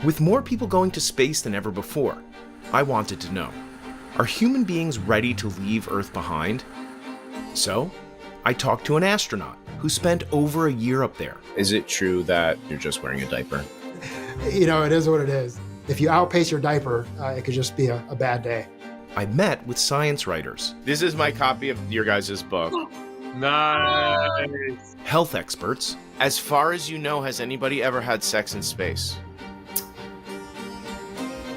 With more people going to space than ever before, I wanted to know, are human beings ready to leave Earth behind? So, I talked to an astronaut who spent over a year up there. Is it true that you're just wearing a diaper? You know, it is what it is. If you outpace your diaper, it could just be a bad day. I met with science writers, This is my copy of your guys' book. Nice. health experts, As far as you know, has anybody ever had sex in space?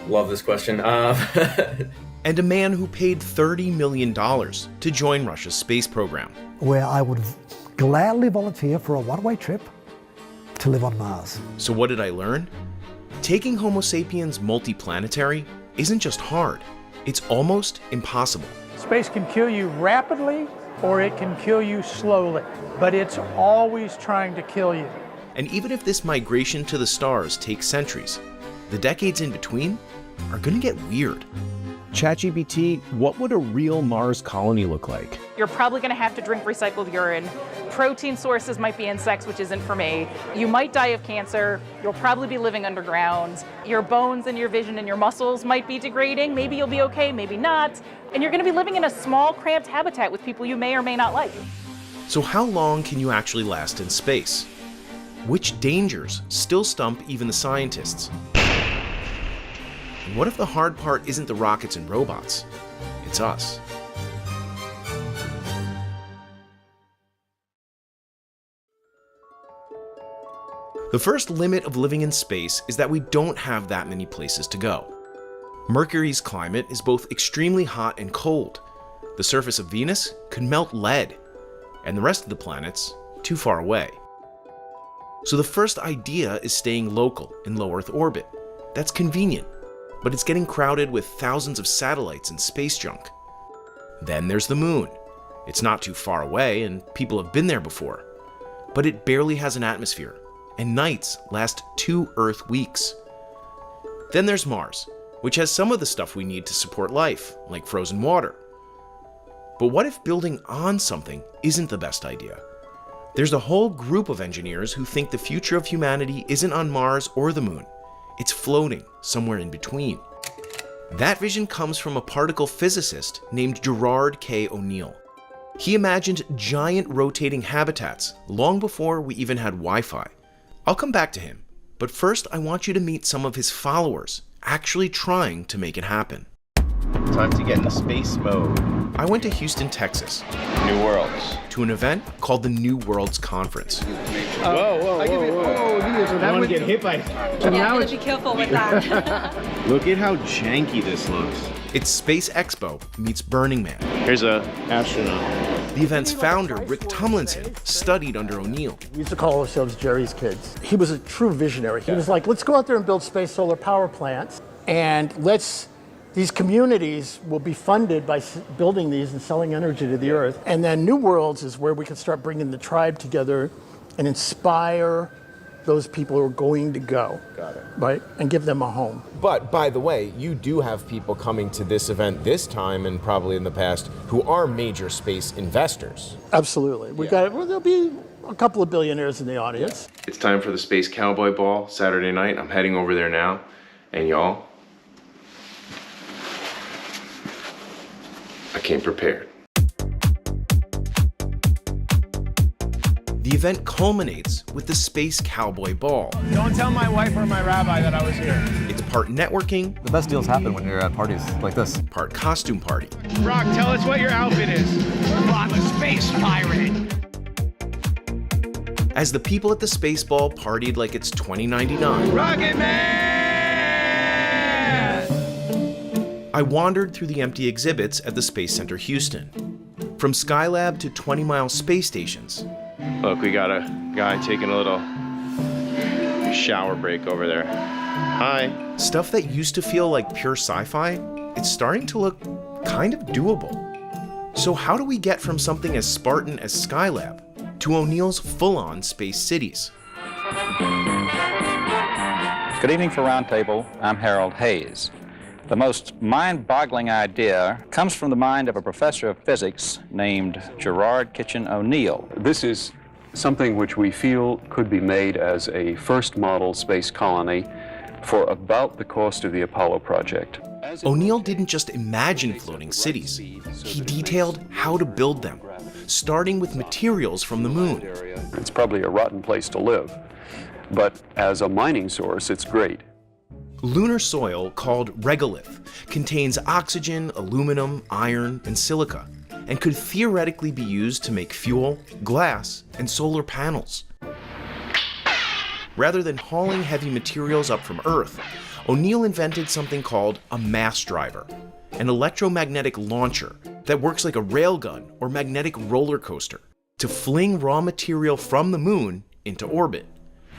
Love this question. and a man who paid $30 million to join Russia's space program. Where I would gladly volunteer for a one-way trip to live on Mars. So what did I learn? Taking Homo sapiens multiplanetary isn't just hard, it's almost impossible. Space can kill you rapidly or it can kill you slowly, but it's always trying to kill you. And even if this migration to the stars takes centuries, the decades in between are gonna get weird. ChatGPT, what would a real Mars colony look like? You're probably going to have to drink recycled urine. Protein sources might be insects, which isn't for me. You might die of cancer. You'll probably be living underground. Your bones and your vision and your muscles might be degrading. Maybe you'll be okay, maybe not. And you're going to be living in a small, cramped habitat with people you may or may not like. So how long can you actually last in space? Which dangers still stump even the scientists? And what if the hard part isn't the rockets and robots? It's us. The first limit of living in space is that we don't have that many places to go. Mercury's climate is both extremely hot and cold. The surface of Venus could melt lead, and the rest of the planets too far away. So the first idea is staying local in low Earth orbit. That's convenient, but it's getting crowded with thousands of satellites and space junk. Then there's the moon. It's not too far away and people have been there before, but it barely has an atmosphere, and nights last 2 Earth weeks. Then there's Mars, which has some of the stuff we need to support life, like frozen water. But what if building on something isn't the best idea? There's a whole group of engineers who think the future of humanity isn't on Mars or the moon. It's floating somewhere in between. That vision comes from a particle physicist named Gerard K. O'Neill. He imagined giant rotating habitats long before we even had Wi-Fi. I'll come back to him, but first I want you to meet some of his followers actually trying to make it happen. Time to get into space mode. I went to Houston, Texas, New Worlds. to an event called the New Worlds Conference. Whoa. I want to get hit by Be careful with that. Look at how janky this looks. It's Space Expo meets Burning Man. Here's a astronaut. The event's founder, Rick Tumlinson, studied under O'Neill. We used to call ourselves Jerry's kids. He was a true visionary. He was like, let's go out there and build space solar power plants, and these communities will be funded by building these and selling energy to the Earth. And then New Worlds is where we can start bringing the tribe together and inspire those people who are going to go. Got it. Right? And give them a home. But by the way, you do have people coming to this event this time and probably in the past who are major space investors. Absolutely. There'll be a couple of billionaires in the audience. It's time for the Space Cowboy Ball Saturday night. I'm heading over there now. And y'all, I came prepared. The event culminates with the Space Cowboy Ball. Don't tell my wife or my rabbi that I was here. It's part networking, The best deals happen when you're at parties like this. part costume party. Brock, tell us what your outfit is. I'm a space pirate. As the people at the Space Ball partied like it's 2099, Rocket Man! I wandered through the empty exhibits at the Space Center Houston. From Skylab to 20 Mile space stations. Look, we got a guy taking a little shower break over there. Hi. Stuff that used to feel like pure sci-fi, it's starting to look kind of doable. So how do we get from something as Spartan as Skylab to O'Neill's full-on space cities? Good evening for Roundtable. I'm Harold Hayes. The most mind-boggling idea comes from the mind of a professor of physics named Gerard Kitchen O'Neill. This is something which we feel could be made as a first model space colony for about the cost of the Apollo project. O'Neill didn't just imagine floating cities. He detailed how to build them, starting with materials from the moon. It's probably a rotten place to live, but as a mining source, it's great. Lunar soil, called regolith, contains oxygen, aluminum, iron, and silica, and could theoretically be used to make fuel, glass, and solar panels. Rather than hauling heavy materials up from Earth, O'Neill invented something called a mass driver, an electromagnetic launcher that works like a railgun or magnetic roller coaster to fling raw material from the moon into orbit.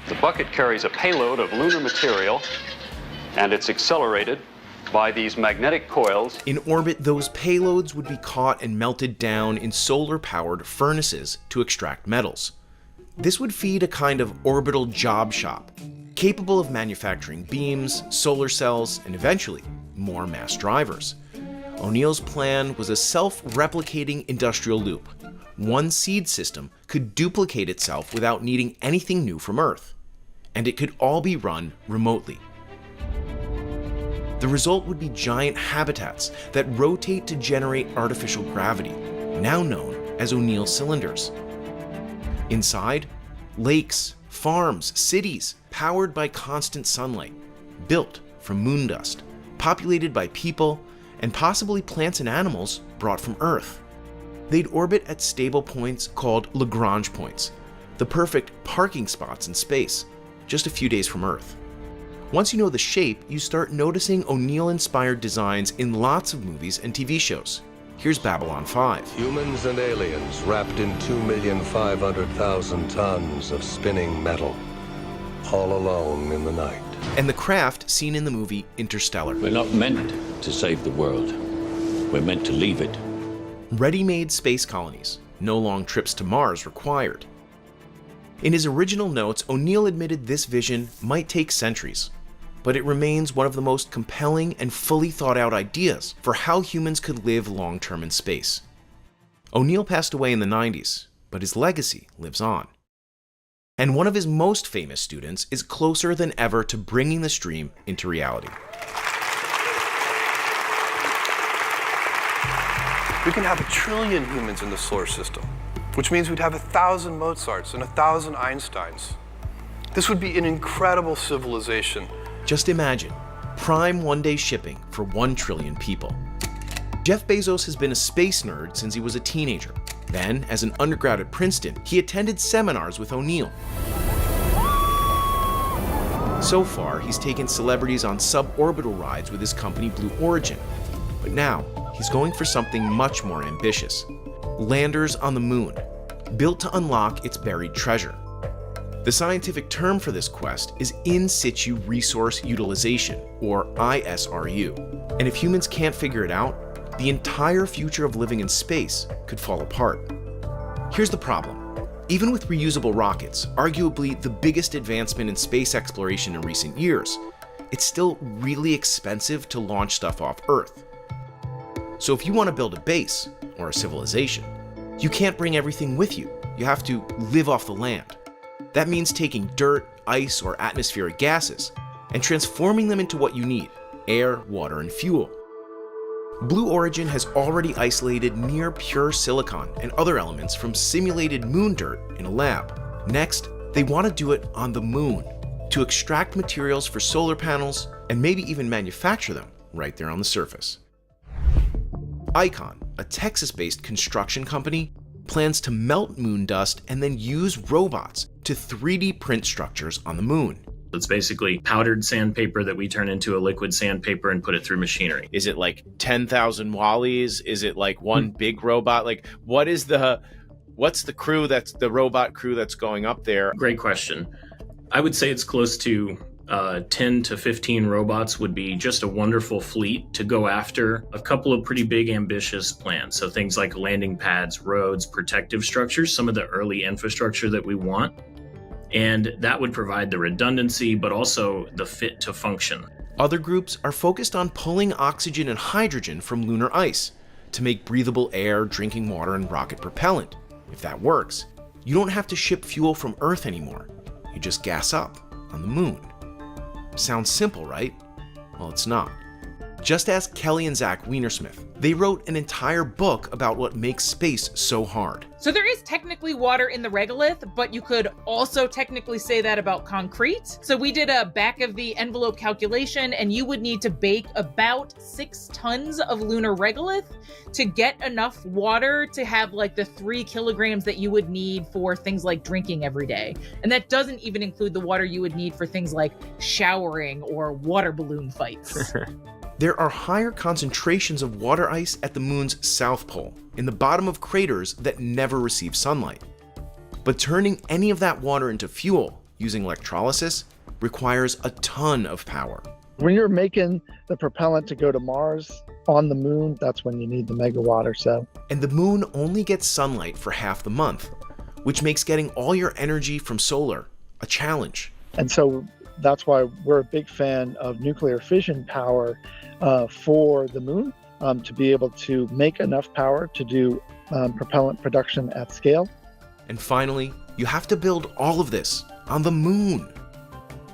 The bucket carries a payload of lunar material, and it's accelerated by these magnetic coils. In orbit, those payloads would be caught and melted down in solar-powered furnaces to extract metals. This would feed a kind of orbital job shop, capable of manufacturing beams, solar cells, and eventually, more mass drivers. O'Neill's plan was a self-replicating industrial loop. One seed system could duplicate itself without needing anything new from Earth, and it could all be run remotely. The result would be giant habitats that rotate to generate artificial gravity, now known as O'Neill cylinders. Inside, lakes, farms, cities, powered by constant sunlight, built from moon dust, populated by people, and possibly plants and animals brought from Earth. They'd orbit at stable points called Lagrange points, the perfect parking spots in space, just a few days from Earth. Once you know the shape, you start noticing O'Neill-inspired designs in lots of movies and TV shows. Here's Babylon 5. Humans and aliens wrapped in 2,500,000 tons of spinning metal, all alone in the night. And the craft seen in the movie Interstellar. We're not meant to save the world. We're meant to leave it. Ready-made space colonies, no long trips to Mars required. In his original notes, O'Neill admitted this vision might take centuries, but it remains one of the most compelling and fully thought out ideas for how humans could live long-term in space. O'Neill passed away in the 90s, but his legacy lives on. And one of his most famous students is closer than ever to bringing this dream into reality. We can have 1 trillion humans in the solar system, which means we'd have 1,000 Mozarts and 1,000 Einsteins. This would be an incredible civilization. Just imagine, prime one-day shipping for 1 trillion people. Jeff Bezos has been a space nerd since he was a teenager. Then, as an undergrad at Princeton, he attended seminars with O'Neill. So far, he's taken celebrities on suborbital rides with his company Blue Origin. But now, he's going for something much more ambitious. Landers on the moon, built to unlock its buried treasure. The scientific term for this quest is In Situ Resource Utilization, or ISRU. And if humans can't figure it out, the entire future of living in space could fall apart. Here's the problem. Even with reusable rockets, arguably the biggest advancement in space exploration in recent years, it's still really expensive to launch stuff off Earth. So if you want to build a base, or a civilization, you can't bring everything with you. You have to live off the land. That means taking dirt, ice, or atmospheric gases and transforming them into what you need: air, water, and fuel. Blue Origin has already isolated near pure silicon and other elements from simulated moon dirt in a lab. Next, they want to do it on the moon to extract materials for solar panels and maybe even manufacture them right there on the surface. Icon, a Texas-based construction company, plans to melt moon dust and then use robots to 3D print structures on the moon. It's basically powdered sandpaper that we turn into a liquid sandpaper and put it through machinery. Is it like 10,000 Wallies? Is it like one big robot? Like, what's the crew the robot crew that's going up there? Great question. I would say it's close to 10 to 15 robots would be just a wonderful fleet to go after a couple of pretty big ambitious plans. So things like landing pads, roads, protective structures, some of the early infrastructure that we want. And that would provide the redundancy, but also the fit to function. Other groups are focused on pulling oxygen and hydrogen from lunar ice to make breathable air, drinking water, and rocket propellant. If that works, you don't have to ship fuel from Earth anymore. You just gas up on the moon. Sounds simple, right? Well, it's not. Just ask Kelly and Zach Weinersmith. They wrote an entire book about what makes space so hard. So there is technically water in the regolith, but you could also technically say that about concrete. So we did a back of the envelope calculation, and you would need to bake about 6 tons of lunar regolith to get enough water to have like the 3 kilograms that you would need for things like drinking every day. And that doesn't even include the water you would need for things like showering or water balloon fights. There are higher concentrations of water ice at the moon's south pole, in the bottom of craters that never receive sunlight. But turning any of that water into fuel using electrolysis requires a ton of power. When you're making the propellant to go to Mars on the moon, that's when you need the megawatt or so. And the moon only gets sunlight for half the month, which makes getting all your energy from solar a challenge. And so that's why we're a big fan of nuclear fission power for the moon, to be able to make enough power to do propellant production at scale. And finally, you have to build all of this on the moon.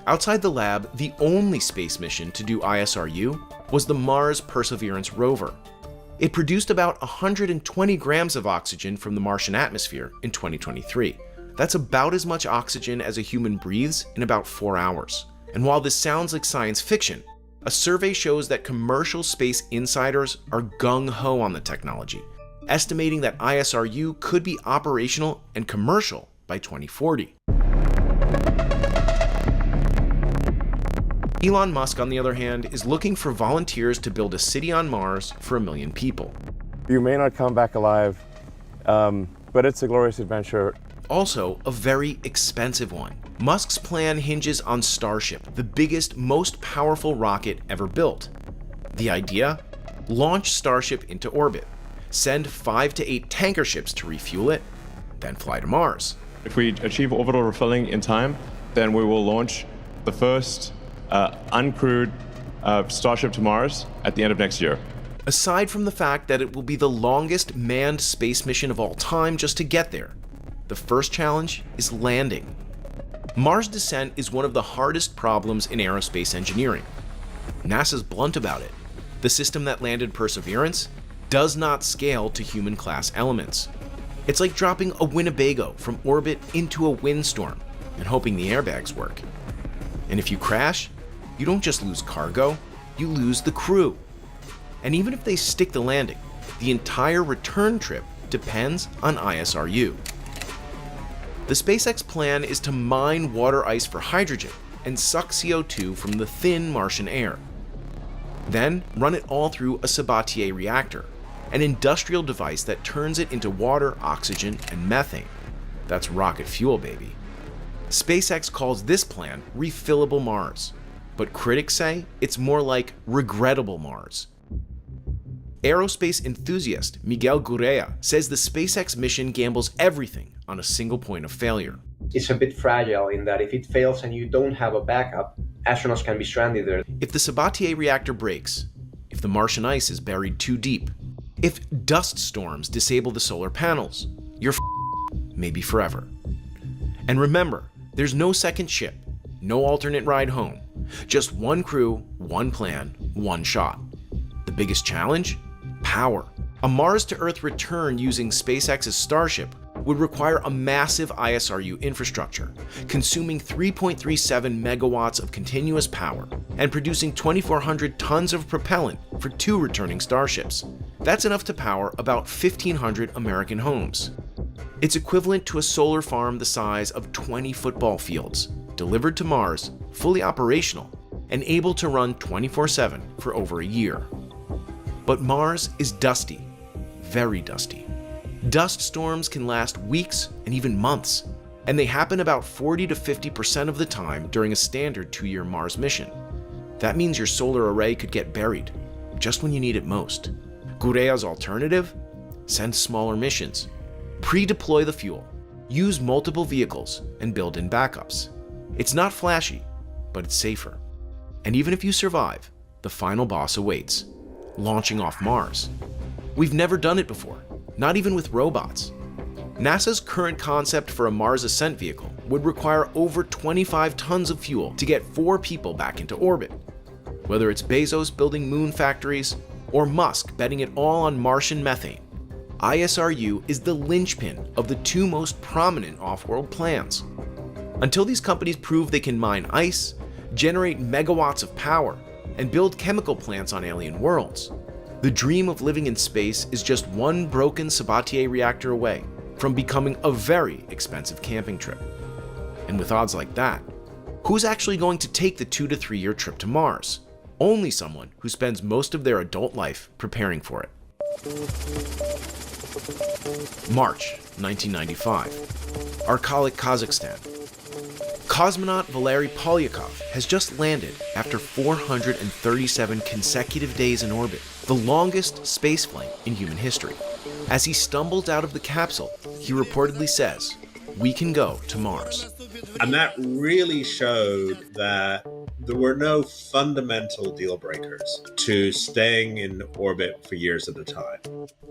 Outside the lab, the only space mission to do ISRU was the Mars Perseverance rover. It produced about 120 grams of oxygen from the Martian atmosphere in 2023. That's about as much oxygen as a human breathes in about 4 hours. And while this sounds like science fiction, a survey shows that commercial space insiders are gung-ho on the technology, estimating that ISRU could be operational and commercial by 2040. Elon Musk, on the other hand, is looking for volunteers to build a city on Mars for 1 million people. You may not come back alive, but it's a glorious adventure. Also, a very expensive one. Musk's plan hinges on Starship, the biggest, most powerful rocket ever built. The idea? Launch Starship into orbit, send 5 to 8 tanker ships to refuel it, then fly to Mars. If we achieve orbital refilling in time, then we will launch the first uncrewed Starship to Mars at the end of next year. Aside from the fact that it will be the longest manned space mission of all time just to get there, the first challenge is landing. Mars descent is one of the hardest problems in aerospace engineering. NASA's blunt about it. The system that landed Perseverance does not scale to human-class elements. It's like dropping a Winnebago from orbit into a windstorm and hoping the airbags work. And if you crash, you don't just lose cargo, you lose the crew. And even if they stick the landing, the entire return trip depends on ISRU. The SpaceX plan is to mine water ice for hydrogen and suck CO2 from the thin Martian air. Then run it all through a Sabatier reactor, an industrial device that turns it into water, oxygen, and methane. That's rocket fuel, baby. SpaceX calls this plan refillable Mars, but critics say it's more like regrettable Mars. Aerospace enthusiast Miguel Gurrea says the SpaceX mission gambles everything on a single point of failure. It's a bit fragile in that if it fails and you don't have a backup, astronauts can be stranded there. If the Sabatier reactor breaks, if the Martian ice is buried too deep, if dust storms disable the solar panels, you're maybe forever. And remember, there's no second ship, no alternate ride home, just one crew, one plan, one shot. The biggest challenge? Power. A Mars to Earth return using SpaceX's Starship would require a massive ISRU infrastructure, consuming 3.37 megawatts of continuous power and producing 2,400 tons of propellant for 2 returning Starships. That's enough to power about 1,500 American homes. It's equivalent to a solar farm the size of 20 football fields, delivered to Mars, fully operational, and able to run 24/7 for over a year. But Mars is dusty, very dusty. Dust storms can last weeks and even months, and they happen about 40 to 50% of the time during a standard 2-year Mars mission. That means your solar array could get buried, just when you need it most. Gurrea's alternative? Send smaller missions. Pre-deploy the fuel, use multiple vehicles, and build in backups. It's not flashy, but it's safer. And even if you survive, the final boss awaits. Launching off Mars. We've never done it before, not even with robots. NASA's current concept for a Mars ascent vehicle would require over 25 tons of fuel to get 4 people back into orbit. Whether it's Bezos building moon factories or Musk betting it all on Martian methane, ISRU is the linchpin of the 2 most prominent off-world plans. Until these companies prove they can mine ice, generate megawatts of power, and build chemical plants on alien worlds, the dream of living in space is just one broken Sabatier reactor away from becoming a very expensive camping trip. And with odds like that, who's actually going to take the 2 to 3 year trip to Mars? Only someone who spends most of their adult life preparing for it. March 1995. Arkhalik, Kazakhstan. Cosmonaut Valery Polyakov has just landed after 437 consecutive days in orbit, the longest spaceflight in human history. As he stumbled out of the capsule, he reportedly says, "We can go to Mars." And that really showed that there were no fundamental deal breakers to staying in orbit for years at a time.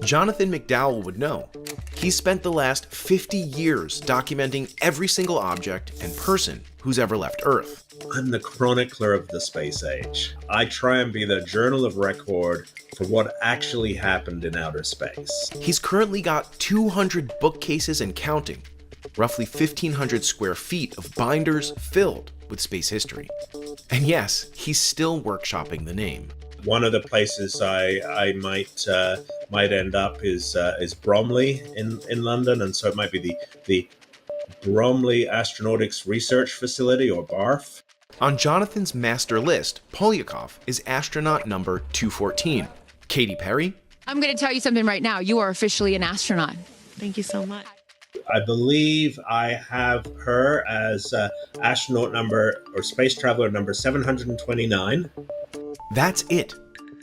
Jonathan McDowell would know. He spent the last 50 years documenting every single object and person who's ever left Earth. I'm the chronicler of the space age. I try and be the journal of record for what actually happened in outer space. He's currently got 200 bookcases and counting, roughly 1,500 square feet of binders filled with space history. And yes, he's still workshopping the name. One of the places I might end up is Bromley in London, and so it might be the Bromley Astronautics Research Facility, or BARF. On Jonathan's master list, Polyakov is astronaut number 214. Katy Perry? I'm going to tell you something right now. You are officially an astronaut. Thank you so much. I believe I have her as astronaut number, or space traveler number 729. That's it.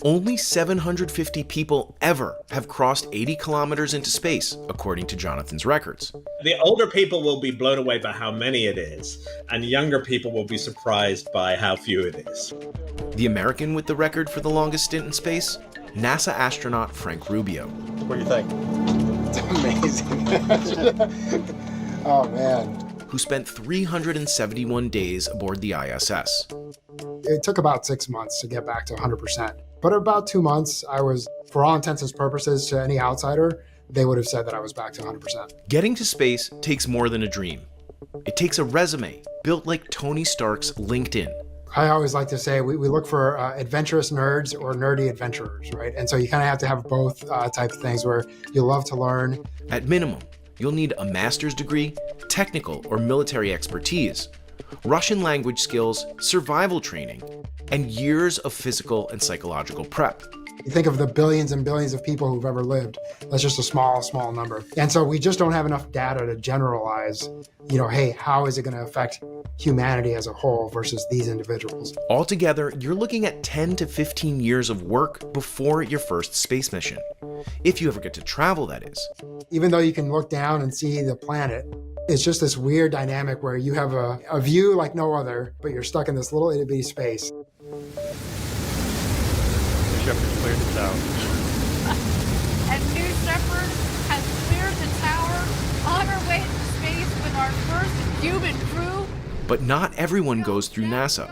Only 750 people ever have crossed 80 kilometers into space, according to Jonathan's records. The older people will be blown away by how many it is, and younger people will be surprised by how few it is. The American with the record for the longest stint in space? NASA astronaut Frank Rubio. What do you think? It's amazing. Oh, man. Who spent 371 days aboard the ISS. It took about 6 months to get back to 100%. But about 2 months, I was, for all intents and purposes, to any outsider, they would have said that I was back to 100%. Getting to space takes more than a dream. It takes a resume built like Tony Stark's LinkedIn. I always like to say we look for adventurous nerds or nerdy adventurers, right? And so you kind of have to have both types of things where you love to learn. At minimum, you'll need a master's degree, technical or military expertise, Russian language skills, survival training, and years of physical and psychological prep. You think of the billions and billions of people who've ever lived. That's just a small, small number. And so we just don't have enough data to generalize, hey, how is it going to affect humanity as a whole versus these individuals? Altogether, you're looking at 10 to 15 years of work before your first space mission. If you ever get to travel, that is. Even though you can look down and see the planet, it's just this weird dynamic where you have a view like no other, but you're stuck in this little itty bitty space. Shepard's cleared the tower. And New Shepard has cleared the tower on our way to space with our first human crew. But not everyone goes through NASA.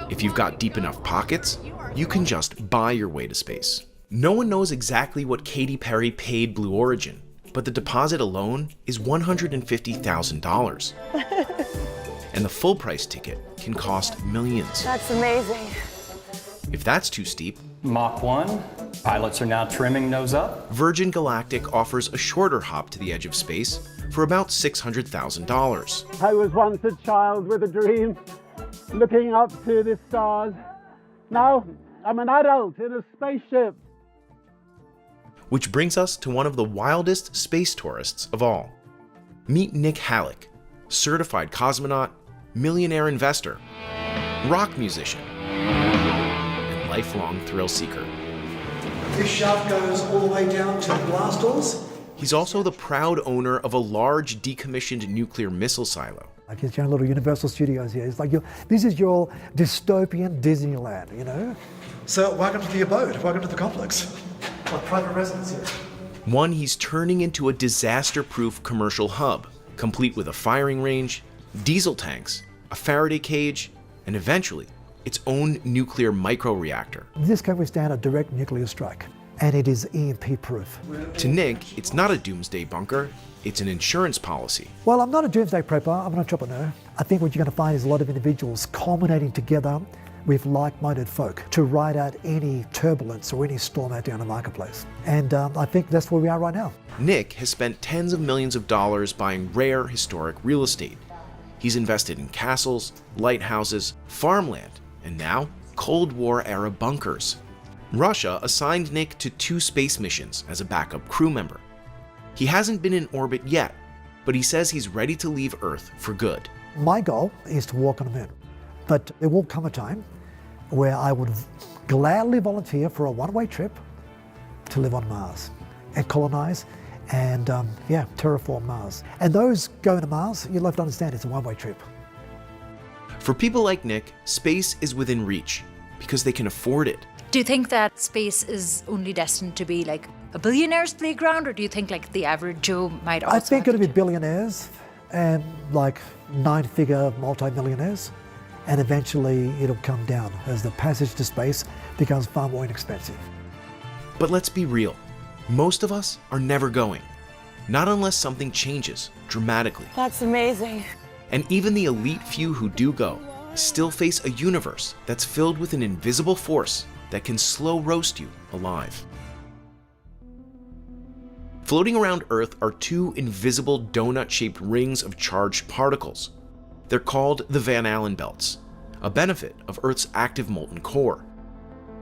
If you've got deep enough pockets, you can just buy your way to space. No one knows exactly what Katy Perry paid Blue Origin, but the deposit alone is $150,000. And the full price ticket can cost millions. That's amazing. If that's too steep, Mach 1, pilots are now trimming nose up. Virgin Galactic offers a shorter hop to the edge of space for about $600,000. I was once a child with a dream, looking up to the stars. Now I'm an adult in a spaceship. Which brings us to one of the wildest space tourists of all. Meet Nick Halleck, certified cosmonaut, millionaire investor, rock musician, and lifelong thrill seeker. This shaft goes all the way down to blast doors. He's also the proud owner of a large decommissioned nuclear missile silo. Like it's your own little Universal Studios here. It's like this is your dystopian Disneyland, So welcome to the abode, welcome to the complex. My private residence here. One he's turning into a disaster-proof commercial hub, complete with a firing range, diesel tanks, a Faraday cage, and eventually its own nuclear microreactor. This can withstand a direct nuclear strike, and it is EMP proof. To Nick, it's not a doomsday bunker, it's an insurance policy. Well, I'm not a doomsday prepper, I'm an entrepreneur. I think what you're going to find is a lot of individuals culminating together with like-minded folk to ride out any turbulence or any storm out there in the marketplace. And I think that's where we are right now. Nick has spent tens of millions of dollars buying rare historic real estate. He's invested in castles, lighthouses, farmland, and now Cold War-era bunkers. Russia assigned Nick to 2 space missions as a backup crew member. He hasn't been in orbit yet, but he says he's ready to leave Earth for good. My goal is to walk on the moon, but there will come a time where I would gladly volunteer for a one-way trip to live on Mars and colonize and terraform Mars. And those going to Mars, you'll have to understand it's a one-way trip. For people like Nick, space is within reach because they can afford it. Do you think that space is only destined to be like a billionaire's playground, or do you think like the average Joe might also? I think it'll be billionaires and like 9-figure multi-millionaires, and eventually it'll come down as the passage to space becomes far more inexpensive. But let's be real, most of us are never going, not unless something changes dramatically. That's amazing. And even the elite few who do go still face a universe that's filled with an invisible force that can slow roast you alive. Floating around Earth are 2 invisible donut-shaped rings of charged particles. They're called the Van Allen belts, a benefit of Earth's active molten core.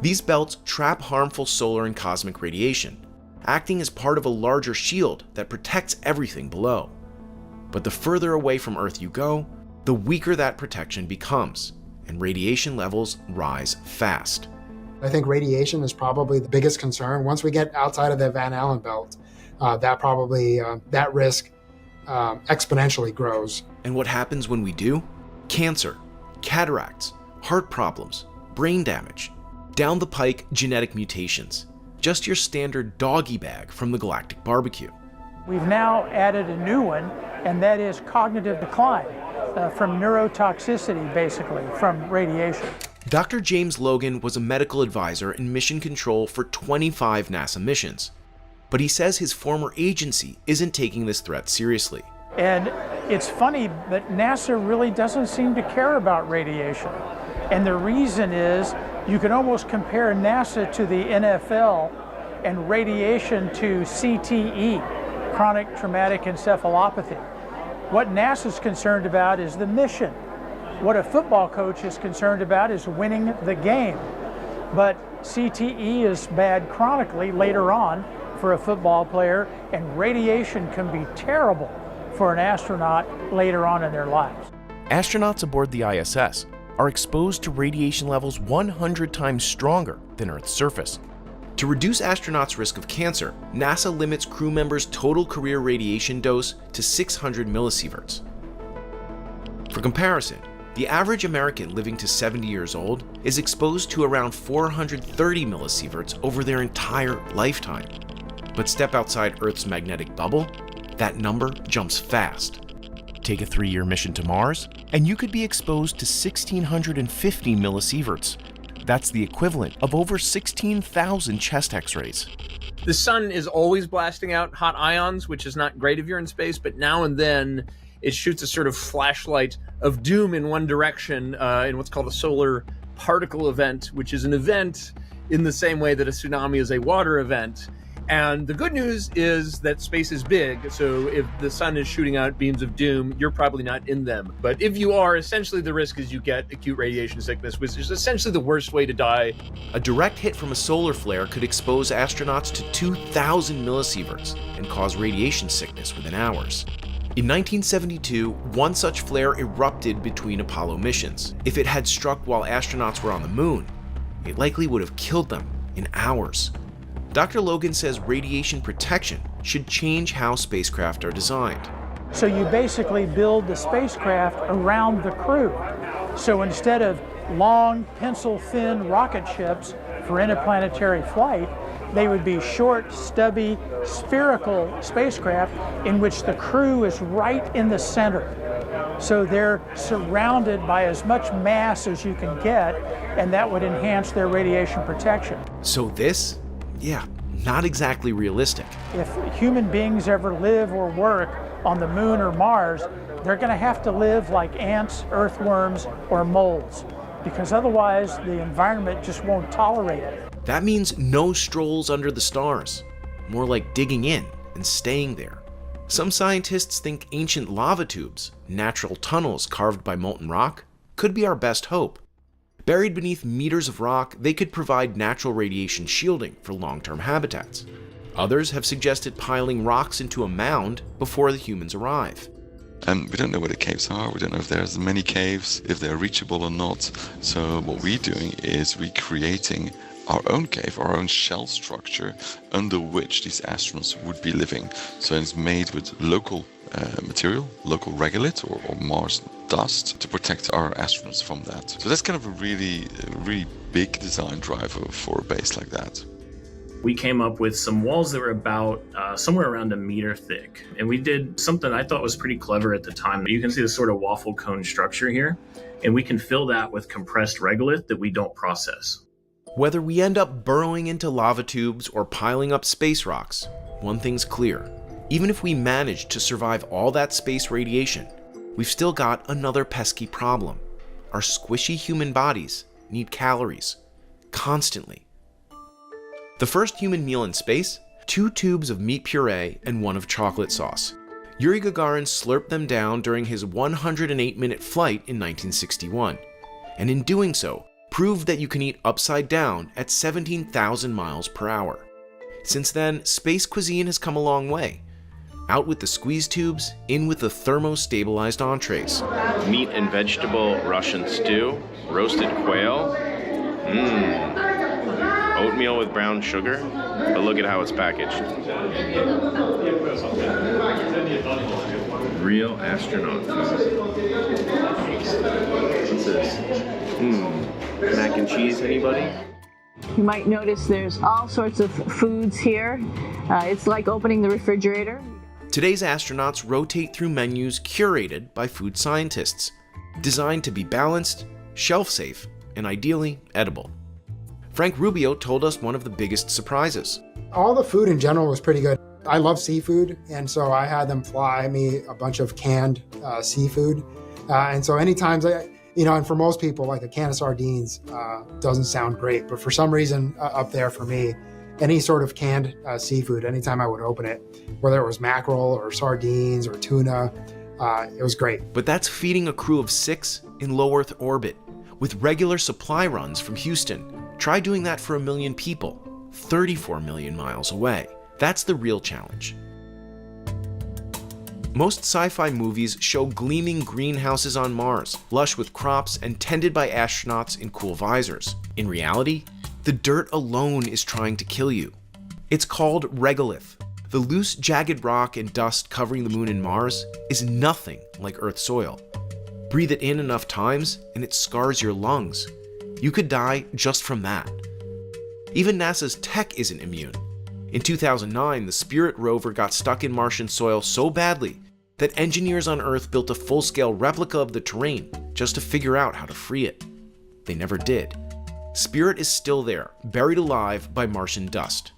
These belts trap harmful solar and cosmic radiation, acting as part of a larger shield that protects everything below. But the further away from Earth you go, the weaker that protection becomes, and radiation levels rise fast. I think radiation is probably the biggest concern. Once we get outside of the Van Allen belt, that risk exponentially grows. And what happens when we do? Cancer, cataracts, heart problems, brain damage, down the pike genetic mutations. Just your standard doggy bag from the Galactic Barbecue. We've now added a new one, and that is cognitive decline from neurotoxicity, basically, from radiation. Dr. James Logan was a medical advisor in mission control for 25 NASA missions, but he says his former agency isn't taking this threat seriously. And it's funny, but NASA really doesn't seem to care about radiation. And the reason is you can almost compare NASA to the NFL and radiation to CTE, chronic traumatic encephalopathy. What NASA's concerned about is the mission. What a football coach is concerned about is winning the game. But CTE is bad chronically later on for a football player, and radiation can be terrible for an astronaut later on in their lives. Astronauts aboard the ISS are exposed to radiation levels 100 times stronger than Earth's surface. To reduce astronauts' risk of cancer, NASA limits crew members' total career radiation dose to 600 millisieverts. For comparison, the average American living to 70 years old is exposed to around 430 millisieverts over their entire lifetime. But step outside Earth's magnetic bubble, that number jumps fast. Take a 3-year mission to Mars, and you could be exposed to 1,650 millisieverts. That's the equivalent of over 16,000 chest x-rays. The sun is always blasting out hot ions, which is not great if you're in space, but now and then it shoots a sort of flashlight of doom in one direction in what's called a solar particle event, which is an event in the same way that a tsunami is a water event. And the good news is that space is big, so if the sun is shooting out beams of doom, you're probably not in them. But if you are, essentially the risk is you get acute radiation sickness, which is essentially the worst way to die. A direct hit from a solar flare could expose astronauts to 2,000 millisieverts and cause radiation sickness within hours. In 1972, one such flare erupted between Apollo missions. If it had struck while astronauts were on the moon, it likely would have killed them in hours. Dr. Logan says radiation protection should change how spacecraft are designed. So you basically build the spacecraft around the crew. So instead of long, pencil-thin rocket ships for interplanetary flight, they would be short, stubby, spherical spacecraft in which the crew is right in the center. So they're surrounded by as much mass as you can get, and that would enhance their radiation protection. So this, not exactly realistic. If human beings ever live or work on the moon or Mars, they're going to have to live like ants, earthworms, or moles, because otherwise the environment just won't tolerate it. That means no strolls under the stars, more like digging in and staying there. Some scientists think ancient lava tubes, natural tunnels carved by molten rock, could be our best hope. Buried beneath meters of rock, they could provide natural radiation shielding for long-term habitats. Others have suggested piling rocks into a mound before the humans arrive. And we don't know where the caves are, we don't know if there's many caves, if they're reachable or not. So what we're doing is we're creating our own cave, our own shell structure under which these astronauts would be living. So it's made with local material, local regolith or Mars dust to protect our astronauts from that. So that's kind of a really big design driver for a base like that. We came up with some walls that were about somewhere around a meter thick. And we did something I thought was pretty clever at the time. You can see this sort of waffle cone structure here, and we can fill that with compressed regolith that we don't process. Whether we end up burrowing into lava tubes or piling up space rocks, one thing's clear. Even if we manage to survive all that space radiation, we've still got another pesky problem. Our squishy human bodies need calories, constantly. The first human meal in space, 2 tubes of meat puree and 1 of chocolate sauce. Yuri Gagarin slurped them down during his 108-minute flight in 1961, and in doing so, proved that you can eat upside down at 17,000 miles per hour. Since then, space cuisine has come a long way. Out with the squeeze tubes, in with the thermo-stabilized entrees. Meat and vegetable Russian stew, roasted quail, oatmeal with brown sugar, but look at how it's packaged. Real astronaut food. What's this? Mac and cheese, anybody? You might notice there's all sorts of foods here. It's like opening the refrigerator. Today's astronauts rotate through menus curated by food scientists, designed to be balanced, shelf-safe, and ideally edible. Frank Rubio told us one of the biggest surprises. All the food in general was pretty good. I love seafood, and so I had them fly me a bunch of canned seafood. And so anytime, and for most people, like a can of sardines doesn't sound great, but for some reason up there for me, any sort of canned seafood, anytime I would open it, whether it was mackerel or sardines or tuna, it was great. But that's feeding a crew of 6 in low Earth orbit, with regular supply runs from Houston. Try doing that for 1 million people, 34 million miles away. That's the real challenge. Most sci-fi movies show gleaming greenhouses on Mars, lush with crops and tended by astronauts in cool visors. In reality, the dirt alone is trying to kill you. It's called regolith. The loose, jagged rock and dust covering the moon and Mars is nothing like Earth soil. Breathe it in enough times and it scars your lungs. You could die just from that. Even NASA's tech isn't immune. In 2009, the Spirit rover got stuck in Martian soil so badly that engineers on Earth built a full-scale replica of the terrain just to figure out how to free it. They never did. Spirit is still there, buried alive by Martian dust.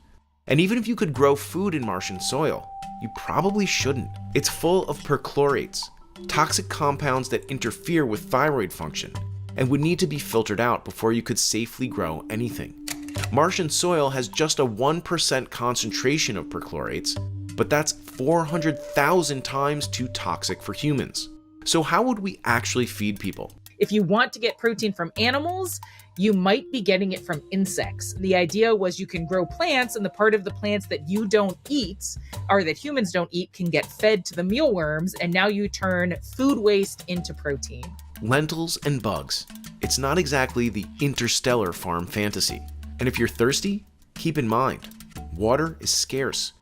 And even if you could grow food in Martian soil, you probably shouldn't. It's full of perchlorates, toxic compounds that interfere with thyroid function and would need to be filtered out before you could safely grow anything. Martian soil has just a 1% concentration of perchlorates, but that's 400,000 times too toxic for humans. So how would we actually feed people? If you want to get protein from animals, you might be getting it from insects. The idea was you can grow plants, and the part of the plants that you don't eat, or that humans don't eat, can get fed to the mealworms, and now you turn food waste into protein. Lentils and bugs. It's not exactly the interstellar farm fantasy. And if you're thirsty, keep in mind, water is scarce,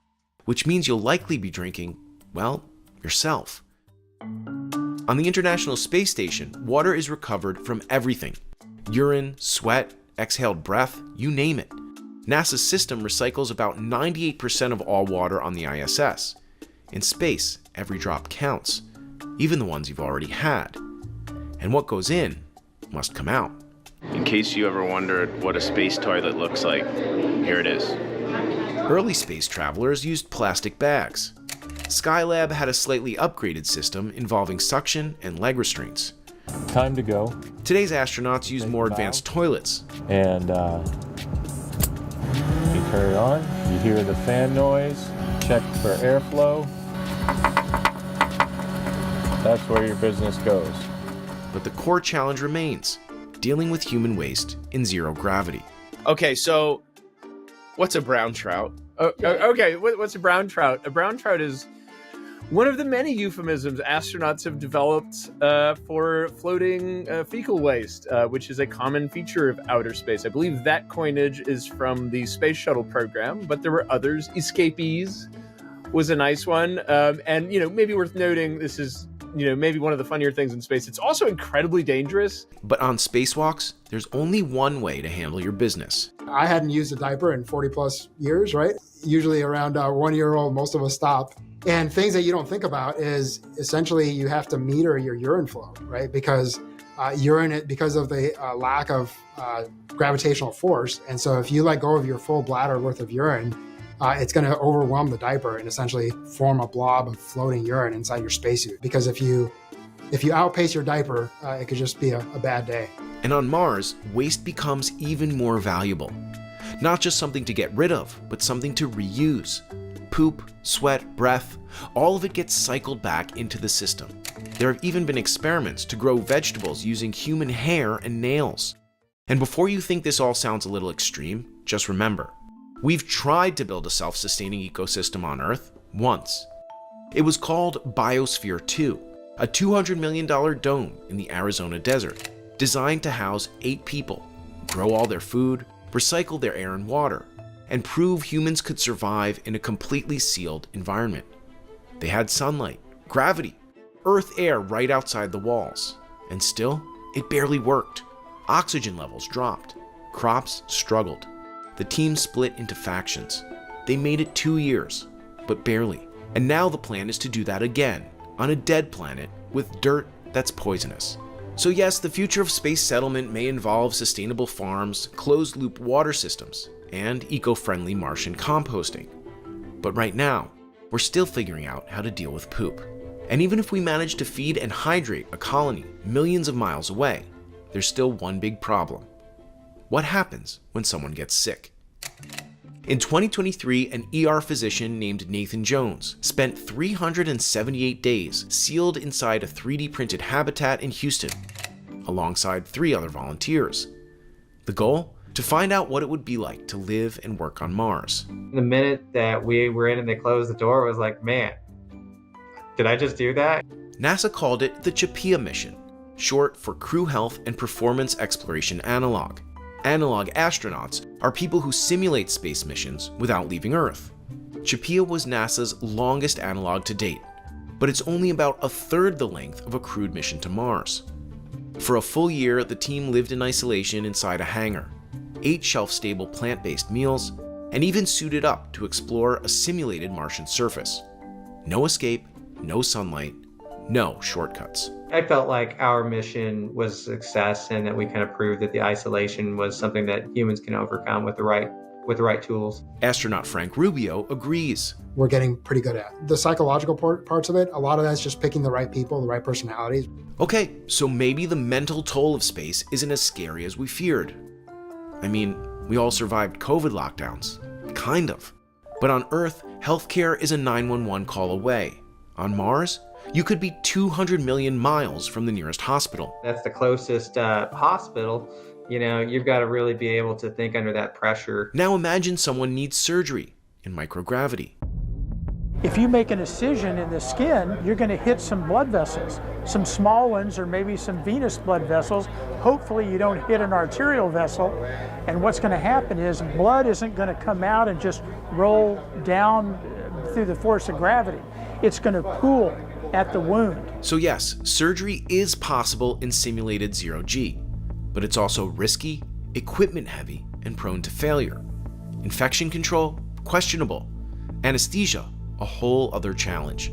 which means you'll likely be drinking, well, yourself. On the International Space Station, water is recovered from everything. Urine, sweat, exhaled breath, you name it. NASA's system recycles about 98% of all water on the ISS. In space, every drop counts. even the ones you've already had. And what goes in must come out. In case you ever wondered what a space toilet looks like, here it is. Early space travelers used plastic bags. Skylab had a slightly upgraded system involving suction and leg restraints. Time to go. Today's astronauts use more advanced toilets. And you carry on. You hear the fan noise. Check for airflow. That's where your business goes. But the core challenge remains, dealing with human waste in zero gravity. Okay, so what's a brown trout? Okay, what's a brown trout? A brown trout is one of the many euphemisms astronauts have developed for floating fecal waste, which is a common feature of outer space. I believe that coinage is from the Space Shuttle program, but there were others. Escapees was a nice one. And, maybe worth noting, this is, maybe one of the funnier things in space. It's also incredibly dangerous. But on spacewalks, there's only one way to handle your business. I hadn't used a diaper in 40 plus years, right? Usually around 1 year old, most of us stop. And things that you don't think about is essentially you have to meter your urine flow, right? Because because of the lack of gravitational force. And so if you let go of your full bladder worth of urine, it's going to overwhelm the diaper and essentially form a blob of floating urine inside your spacesuit. Because if you outpace your diaper, it could just be a bad day. And on Mars, waste becomes even more valuable. Not just something to get rid of, but something to reuse. Poop, sweat, breath, all of it gets cycled back into the system. There have even been experiments to grow vegetables using human hair and nails. And before you think this all sounds a little extreme, just remember, we've tried to build a self-sustaining ecosystem on Earth once. It was called Biosphere 2, a $200 million dome in the Arizona desert, designed to house 8 people, grow all their food, recycle their air and water, and prove humans could survive in a completely sealed environment. They had sunlight, gravity, Earth air right outside the walls, and still, it barely worked. Oxygen levels dropped. Crops struggled. The team split into factions. They made it 2 years, but barely. And now the plan is to do that again, on a dead planet with dirt that's poisonous. So yes, the future of space settlement may involve sustainable farms, closed-loop water systems, and eco-friendly Martian composting. But right now, we're still figuring out how to deal with poop. And even if we manage to feed and hydrate a colony millions of miles away, there's still one big problem. What happens when someone gets sick? In 2023, an ER physician named Nathan Jones spent 378 days sealed inside a 3D printed habitat in Houston, alongside 3 other volunteers. The goal? To find out what it would be like to live and work on Mars. The minute that we were in and they closed the door, it was like, man, did I just do that? NASA called it the CHAPEA mission, short for Crew Health and Performance Exploration Analog. Analog astronauts are people who simulate space missions without leaving Earth. CHAPEA was NASA's longest analog to date, but it's only about a third the length of a crewed mission to Mars. For a full year, the team lived in isolation inside a hangar, ate shelf-stable plant-based meals, and even suited up to explore a simulated Martian surface. No escape, no sunlight, no shortcuts. I felt like our mission was a success and that we kind of proved that the isolation was something that humans can overcome with the right tools. Astronaut Frank Rubio agrees. We're getting pretty good at the psychological parts of it. A lot of that's just picking the right people, the right personalities. Okay, so maybe the mental toll of space isn't as scary as we feared. I mean, we all survived COVID lockdowns. Kind of. But on Earth, healthcare is a 911 call away. On Mars, you could be 200 million miles from the nearest hospital. That's the closest hospital. You've got to really be able to think under that pressure. Now imagine someone needs surgery in microgravity. If you make an incision in the skin, you're going to hit some blood vessels, some small ones or maybe some venous blood vessels. Hopefully you don't hit an arterial vessel. And what's going to happen is blood isn't going to come out and just roll down through the force of gravity. It's going to pool at the wound. So yes, surgery is possible in simulated zero-G, but it's also risky, equipment heavy, and prone to failure. Infection control? Questionable. Anesthesia? A whole other challenge.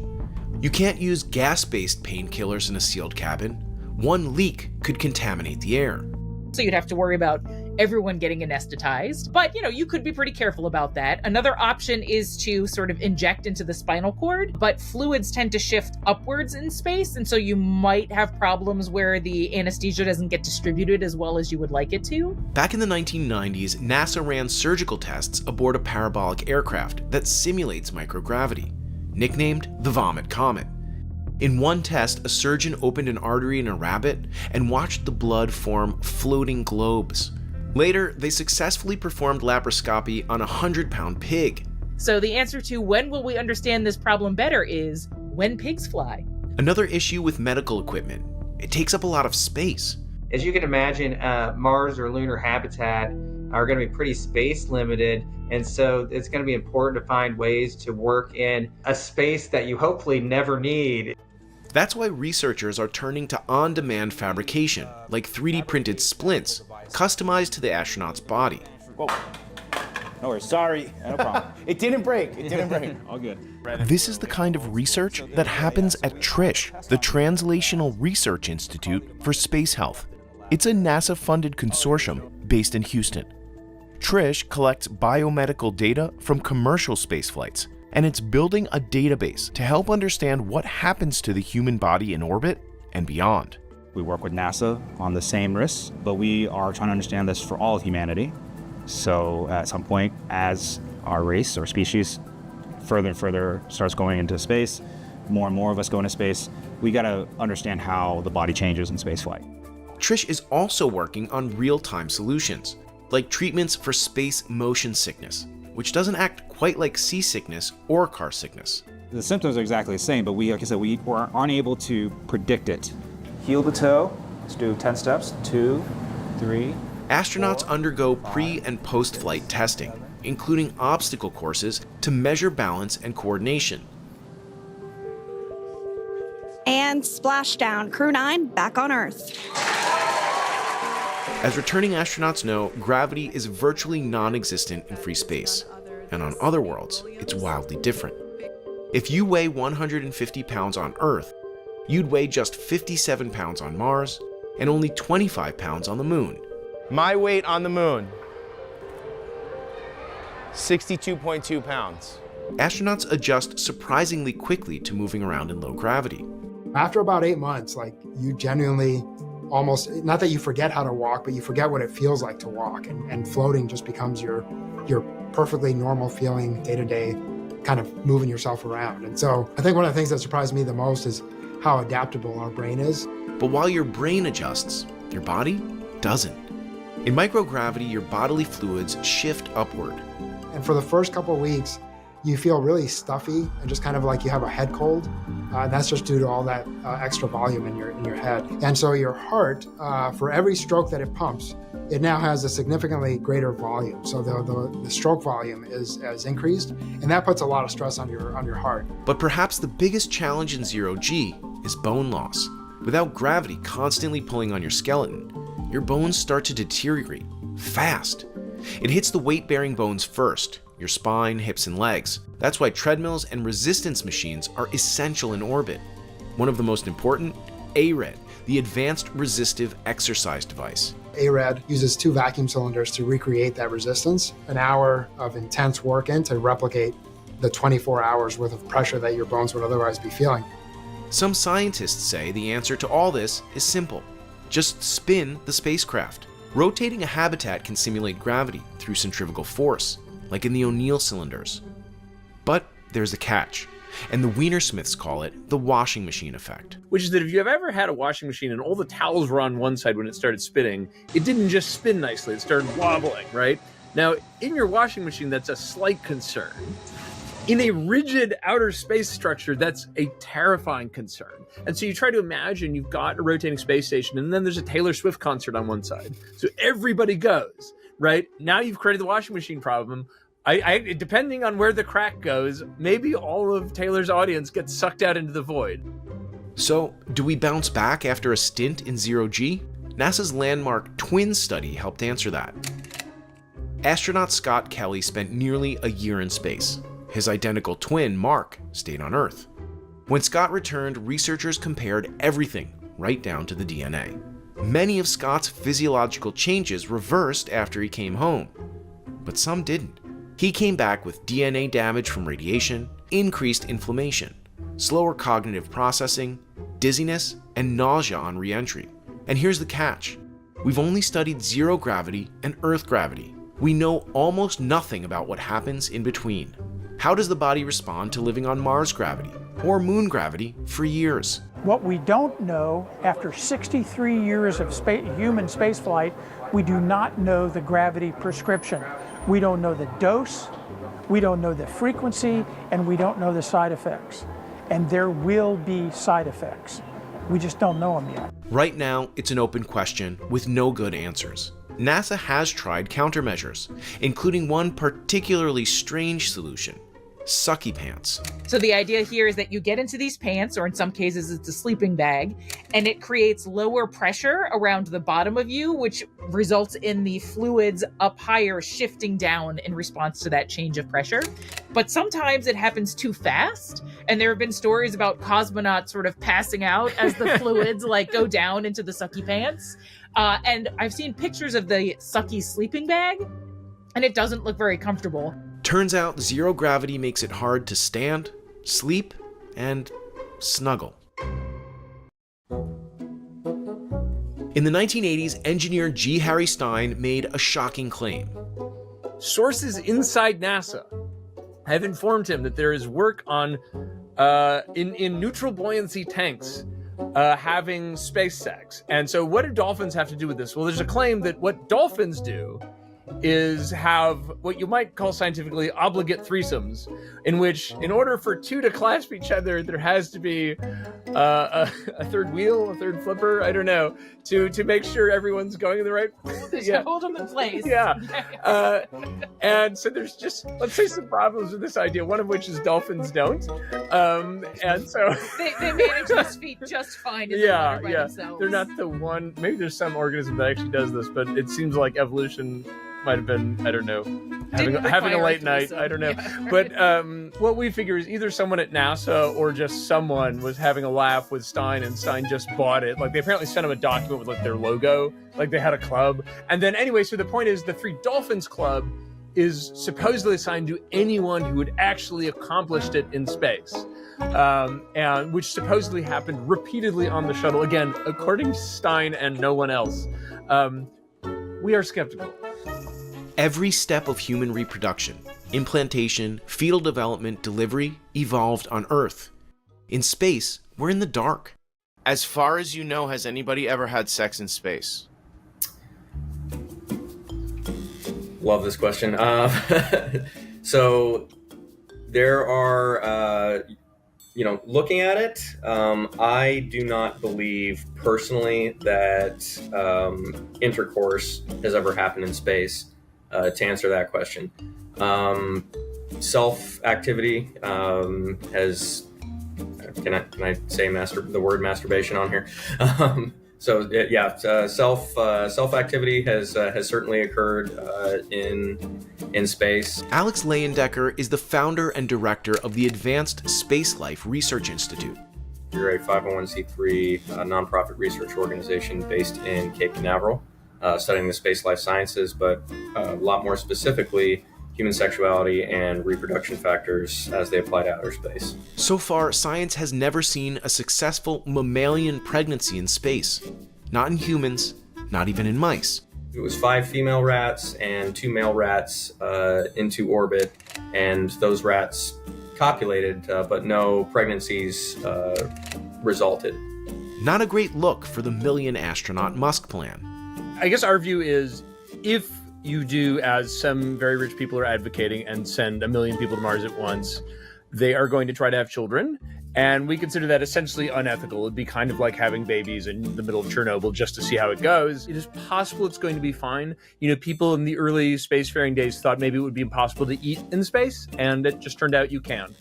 You can't use gas-based painkillers in a sealed cabin. One leak could contaminate the air. So you'd have to worry about everyone getting anesthetized. But, you could be pretty careful about that. Another option is to sort of inject into the spinal cord, but fluids tend to shift upwards in space. And so you might have problems where the anesthesia doesn't get distributed as well as you would like it to. Back in the 1990s, NASA ran surgical tests aboard a parabolic aircraft that simulates microgravity, nicknamed the Vomit Comet. In one test, a surgeon opened an artery in a rabbit and watched the blood form floating globes. Later, they successfully performed laparoscopy on a 100-pound pig. So the answer to when will we understand this problem better is when pigs fly. Another issue with medical equipment, it takes up a lot of space. As you can imagine, Mars or lunar habitat are going to be pretty space limited. And so it's going to be important to find ways to work in a space that you hopefully never need. That's why researchers are turning to on-demand fabrication, like 3D printed splints, customized to the astronaut's body. Whoa. No worries. Sorry. No problem. It didn't break. All good. This is the kind of research that happens at TRISH, the Translational Research Institute for Space Health. It's a NASA-funded consortium based in Houston. TRISH collects biomedical data from commercial space flights, and it's building a database to help understand what happens to the human body in orbit and beyond. We work with NASA on the same risks, but we are trying to understand this for all of humanity. So at some point, as our race or species further and further starts going into space, more and more of us go into space, we got to understand how the body changes in spaceflight. TRISH is also working on real-time solutions, like treatments for space motion sickness, which doesn't act quite like seasickness or car sickness. The symptoms are exactly the same, but like I said, we were unable to predict it. Heel to toe, let's do 10 steps, 2, 3. Astronauts undergo pre- and post-flight testing, including obstacle courses to measure balance and coordination. And splashdown, Crew 9 back on Earth. As returning astronauts know, gravity is virtually non-existent in free space, and on other worlds, it's wildly different. If you weigh 150 pounds on Earth, you'd weigh just 57 pounds on Mars and only 25 pounds on the Moon. My weight on the Moon, 62.2 pounds. Astronauts adjust surprisingly quickly to moving around in low gravity. After about 8 months, you genuinely almost, not that you forget how to walk, but you forget what it feels like to walk, and floating just becomes your perfectly normal feeling day-to-day kind of moving yourself around. And so I think one of the things that surprised me the most is how adaptable our brain is. But while your brain adjusts, your body doesn't. In microgravity, your bodily fluids shift upward. And for the first couple of weeks, you feel really stuffy and just kind of like you have a head cold. And that's just due to all that extra volume in your head. And so your heart, for every stroke that it pumps, it now has a significantly greater volume. So the stroke volume is increased, and that puts a lot of stress on your heart. But perhaps the biggest challenge in zero-G is bone loss. Without gravity constantly pulling on your skeleton, your bones start to deteriorate fast. It hits the weight-bearing bones first, your spine, hips, and legs. That's why treadmills and resistance machines are essential in orbit. One of the most important, ARED, the Advanced Resistive Exercise Device. ARED uses 2 vacuum cylinders to recreate that resistance, an hour of intense work in to replicate the 24 hours worth of pressure that your bones would otherwise be feeling. Some scientists say the answer to all this is simple. Just spin the spacecraft. Rotating a habitat can simulate gravity through centrifugal force, like in the O'Neill cylinders. But there's a catch, and the Wienersmiths call it the washing machine effect. Which is that if you've ever had a washing machine and all the towels were on one side when it started spinning, it didn't just spin nicely, it started wobbling, right? Now, in your washing machine, that's a slight concern. In a rigid outer space structure, that's a terrifying concern. And so you try to imagine you've got a rotating space station, and then there's a Taylor Swift concert on one side. So everybody goes, right? Now you've created the washing machine problem. I depending on where the crack goes, maybe all of Taylor's audience gets sucked out into the void. So, do we bounce back after a stint in zero-G? NASA's landmark TWIN study helped answer that. Astronaut Scott Kelly spent nearly a year in space. His identical twin, Mark, stayed on Earth. When Scott returned, researchers compared everything, right down to the DNA. Many of Scott's physiological changes reversed after he came home, but some didn't. He came back with DNA damage from radiation, increased inflammation, slower cognitive processing, dizziness, and nausea on re-entry. And here's the catch. We've only studied zero gravity and Earth gravity. We know almost nothing about what happens in between. How does the body respond to living on Mars gravity or moon gravity for years? What we don't know, after 63 years of human spaceflight, we do not know the gravity prescription. We don't know the dose, we don't know the frequency, and we don't know the side effects. And there will be side effects. We just don't know them yet. Right now, it's an open question with no good answers. NASA has tried countermeasures, including one particularly strange solution: sucky pants. So the idea here is that you get into these pants, or in some cases it's a sleeping bag, and it creates lower pressure around the bottom of you, which results in the fluids up higher shifting down in response to that change of pressure. But sometimes it happens too fast, and there have been stories about cosmonauts sort of passing out as the fluids go down into the sucky pants. And I've seen pictures of the sucky sleeping bag, and it doesn't look very comfortable. Turns out zero gravity makes it hard to stand, sleep, and snuggle. In the 1980s, engineer G. Harry Stine made a shocking claim. Sources inside NASA have informed him that there is work on in neutral buoyancy tanks having space sex. And so what do dolphins have to do with this? Well, there's a claim that what dolphins do is have what you might call scientifically obligate threesomes, in which, in order for two to clasp each other, there has to be a third wheel, a third flipper, I don't know, to make sure everyone's going in the right. Yeah. Hold them in place. Yeah. And so there's just, let's say, some problems with this idea, one of which is dolphins don't. And so they manage this feat just fine in the water by themselves. They're not the one, maybe there's some organism that actually does this, but it seems like evolution might have been, I don't know, having a late night, I don't know. Yeah. But what we figure is either someone at NASA or just someone was having a laugh with Stine, and Stine just bought it. Like, they apparently sent him a document with their logo, like they had a club. And then anyway, so the point is the Three Dolphins Club is supposedly assigned to anyone who had actually accomplished it in space. And which supposedly happened repeatedly on the shuttle. Again, according to Stine and no one else. We are skeptical. Every step of human reproduction, implantation, fetal development, delivery, evolved on Earth. In space, we're in the dark. As far as you know, has anybody ever had sex in space? Love this question. So there are, looking at it, I do not believe personally that intercourse has ever happened in space. To answer that question, self-activity has. Can I say the word masturbation on here? Self-activity has certainly occurred in space. Alex Leyendecker is the founder and director of the Advanced Space Life Research Institute. We're a 501c3 nonprofit research organization based in Cape Canaveral, studying the space life sciences, but a lot more specifically, human sexuality and reproduction factors as they apply to outer space. So far, science has never seen a successful mammalian pregnancy in space. Not in humans, not even in mice. It was 5 female rats and 2 male rats into orbit, and those rats copulated, but no pregnancies resulted. Not a great look for the million-astronaut Musk plan. I guess our view is, if you do as some very rich people are advocating and send 1 million people to Mars at once, they are going to try to have children. And we consider that essentially unethical. It'd be kind of like having babies in the middle of Chernobyl just to see how it goes. It is possible it's going to be fine. People in the early spacefaring days thought maybe it would be impossible to eat in space, and it just turned out you can.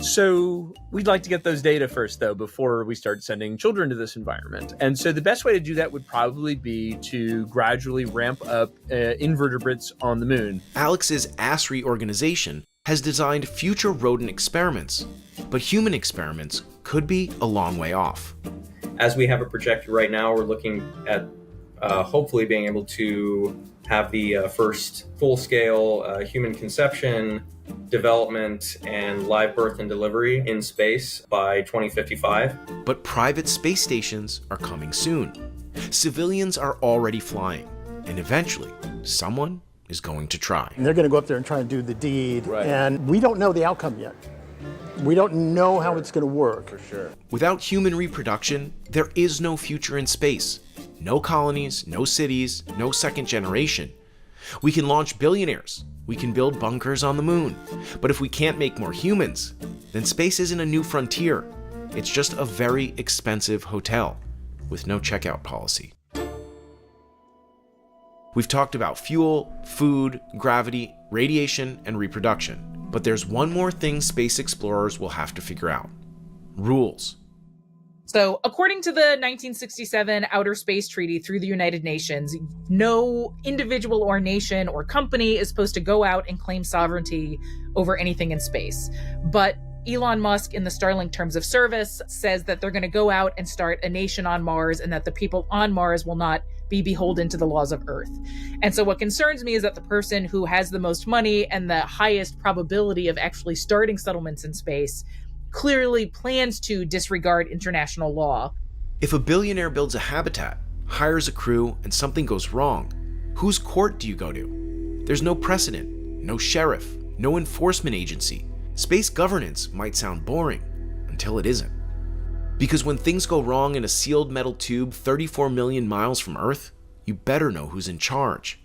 So we'd like to get those data first, though, before we start sending children to this environment. And so the best way to do that would probably be to gradually ramp up invertebrates on the moon. Alex's ASRI organization has designed future rodent experiments, but human experiments could be a long way off. As we have it projected right now, we're looking at hopefully being able to have the first full-scale human conception, development, and live birth and delivery in space by 2055. But private space stations are coming soon. Civilians are already flying, and eventually, someone is going to try. And they're going to go up there and try and do the deed, and we don't know the outcome yet. We don't know how it's going to work. For sure. Without human reproduction, there is no future in space. No colonies, no cities, no second generation. We can launch billionaires. We can build bunkers on the moon. But if we can't make more humans, then space isn't a new frontier. It's just a very expensive hotel with no checkout policy. We've talked about fuel, food, gravity, radiation, and reproduction. But there's one more thing space explorers will have to figure out: rules. So, according to the 1967 Outer Space Treaty through the United Nations, no individual or nation or company is supposed to go out and claim sovereignty over anything in space. But Elon Musk, in the Starlink Terms of Service, says that they're going to go out and start a nation on Mars, and that the people on Mars will not be beholden to the laws of Earth. And so what concerns me is that the person who has the most money and the highest probability of actually starting settlements in space clearly plans to disregard international law. If a billionaire builds a habitat, hires a crew, and something goes wrong, whose court do you go to? There's no precedent, no sheriff, no enforcement agency. Space governance might sound boring until it isn't. Because when things go wrong in a sealed metal tube 34 million miles from Earth, you better know who's in charge.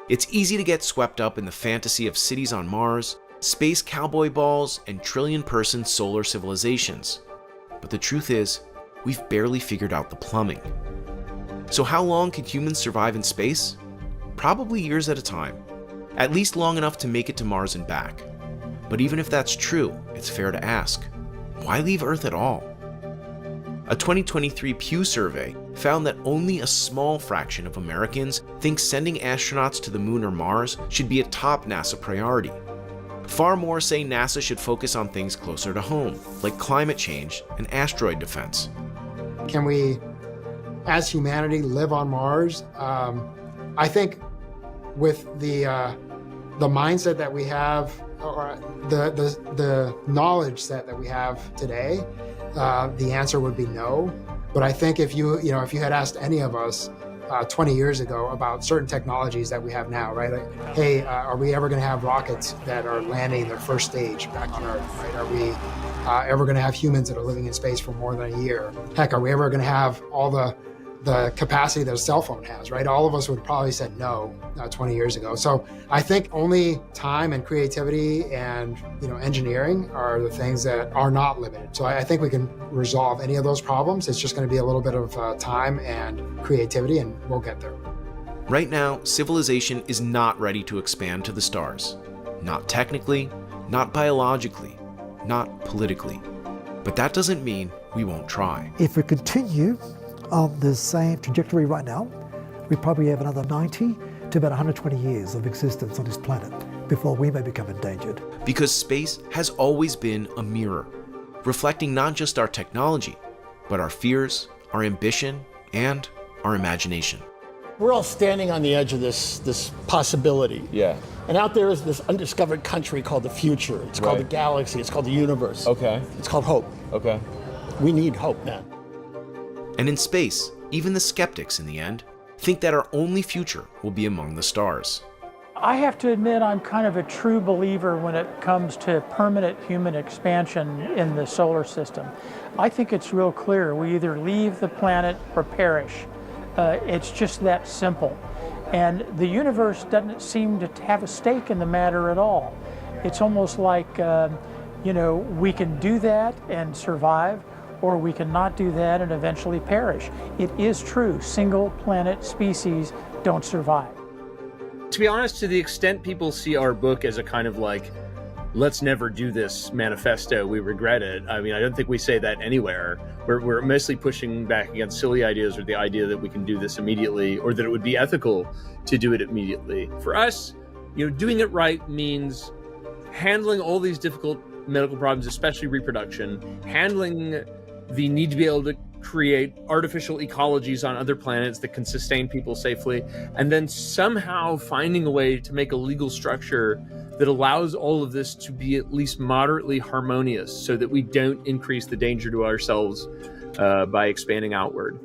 It's easy to get swept up in the fantasy of cities on Mars, space cowboy balls, and trillion-person solar civilizations. But the truth is, we've barely figured out the plumbing. So how long can humans survive in space? Probably years at a time. At least long enough to make it to Mars and back. But even if that's true, it's fair to ask, why leave Earth at all? A 2023 Pew survey found that only a small fraction of Americans think sending astronauts to the moon or Mars should be a top NASA priority. Far more say NASA should focus on things closer to home, like climate change and asteroid defense. Can we, as humanity, live on Mars? I think with the mindset that we have, or the knowledge set that we have today, the answer would be no. But I think if you had asked any of us 20 years ago about certain technologies that we have now, right? Like, hey, are we ever going to have rockets that are landing their first stage back on Earth, right? Are we ever going to have humans that are living in space for more than a year? Heck, are we ever going to have all the capacity that a cell phone has, right? All of us would probably said no 20 years ago. So I think only time and creativity and engineering are the things that are not limited. So I think we can resolve any of those problems. It's just going to be a little bit of time and creativity, and we'll get there. Right now, civilization is not ready to expand to the stars. Not technically, not biologically, not politically. But that doesn't mean we won't try. If we continue on the same trajectory right now, we probably have another 90 to about 120 years of existence on this planet before we may become endangered. Because space has always been a mirror, reflecting not just our technology, but our fears, our ambition, and our imagination. We're all standing on the edge of this possibility. Yeah. And out there is this undiscovered country called the future. It's called the galaxy. It's called the universe. Okay. It's called hope. Okay. We need hope now. And in space, even the skeptics in the end think that our only future will be among the stars. I have to admit I'm kind of a true believer when it comes to permanent human expansion in the solar system. I think it's real clear. We either leave the planet or perish. It's just that simple. And the universe doesn't seem to have a stake in the matter at all. It's almost like, we can do that and survive, or we can not do that and eventually perish. It is true, single planet species don't survive. To be honest, to the extent people see our book as a kind of like, let's never do this manifesto, we regret it. I mean, I don't think we say that anywhere. We're mostly pushing back against silly ideas, or the idea that we can do this immediately, or that it would be ethical to do it immediately. For us, doing it right means handling all these difficult medical problems, especially reproduction, handling the need to be able to create artificial ecologies on other planets that can sustain people safely, and then somehow finding a way to make a legal structure that allows all of this to be at least moderately harmonious so that we don't increase the danger to ourselves by expanding outward.